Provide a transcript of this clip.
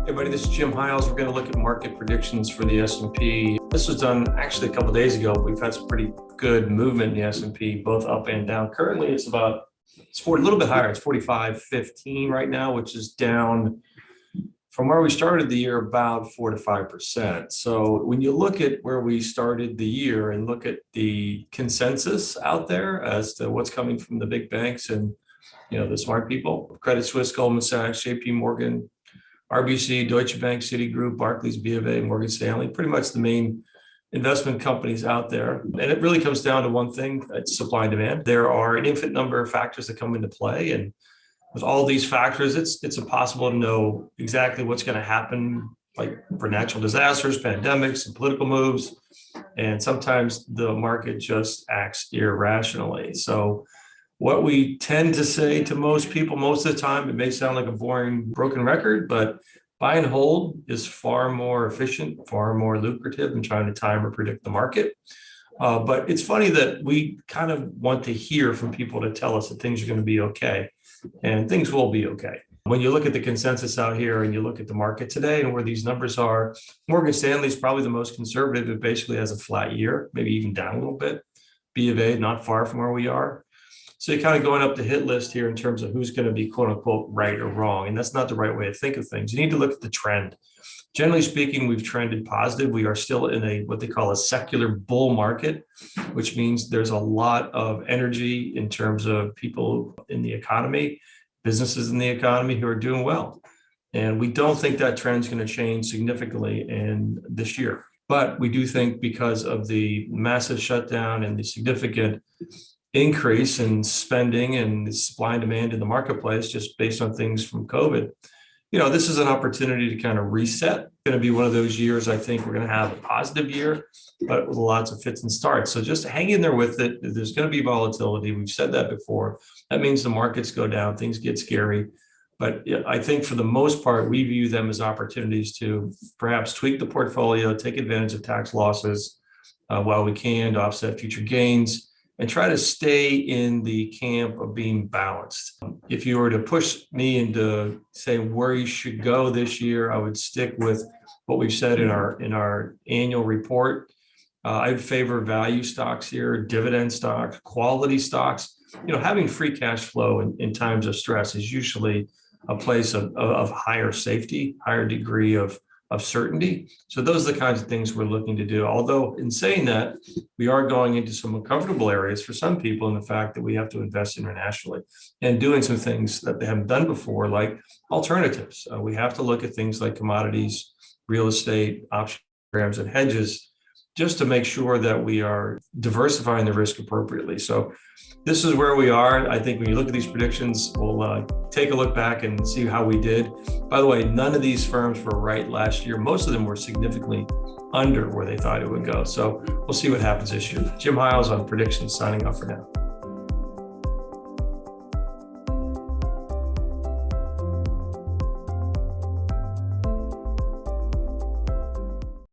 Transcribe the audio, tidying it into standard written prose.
Hey everybody, this is Jim Hiles. We're going to look at market predictions for the S&P. This was done actually a couple of days ago. We've had some pretty good movement in the S&P, both up and down. Currently, it's a little bit higher. It's 45.15 right now, which is down from where we started the year about 4 to 5%. So when you look at where we started the year and look at the consensus out there as to what's coming from the big banks and the smart people, Credit Suisse, Goldman Sachs, JP Morgan, RBC, Deutsche Bank, Citigroup, Barclays, B of A, Morgan Stanley, pretty much the main investment companies out there. And it really comes down to one thing, it's supply and demand. There are an infinite number of factors that come into play. And with all these factors, it's impossible to know exactly what's going to happen, like for natural disasters, pandemics, and political moves. And sometimes the market just acts irrationally. So what we tend to say to most people most of the time, it may sound like a boring, broken record, but buy and hold is far more efficient, far more lucrative than trying to time or predict the market. But it's funny that we kind of want to hear from people to tell us that things are going to be okay, and things will be okay. When you look at the consensus out here and you look at the market today and where these numbers are, Morgan Stanley is probably the most conservative. It basically has a flat year, maybe even down a little bit. B of A, not far from where we are. So you're kind of going up the hit list here in terms of who's going to be quote unquote right or wrong. And that's not the right way to think of things. You need to look at the trend. Generally speaking, we've trended positive. We are still in what they call a secular bull market, which means there's a lot of energy in terms of people in the economy, businesses in the economy who are doing well. And we don't think that trend's going to change significantly in this year. But we do think because of the massive shutdown and the significant increase in spending and supply and demand in the marketplace, just based on things from COVID, this is an opportunity to kind of reset. It's going to be one of those years, I think we're going to have a positive year, but with lots of fits and starts. So just hang in there with it. There's going to be volatility. We've said that before. That means the markets go down, things get scary. But I think for the most part, we view them as opportunities to perhaps tweak the portfolio, take advantage of tax losses while we can to offset future gains, and try to stay in the camp of being balanced. If you were to push me into saying where you should go this year, I would stick with what we've said in our annual report. I would favor value stocks here, dividend stocks, quality stocks. Having free cash flow in times of stress is usually a place of higher safety, higher degree of certainty. So those are the kinds of things we're looking to do. Although in saying that, we are going into some uncomfortable areas for some people in the fact that we have to invest internationally and doing some things that they haven't done before, like alternatives. We have to look at things like commodities, real estate, option programs, and hedges, just to make sure that we are diversifying the risk appropriately. So this is where we are. I think when you look at these predictions, we'll take a look back and see how we did. By the way, none of these firms were right last year. Most of them were significantly under where they thought it would go. So we'll see what happens this year. Jim Hiles on predictions, signing off for now.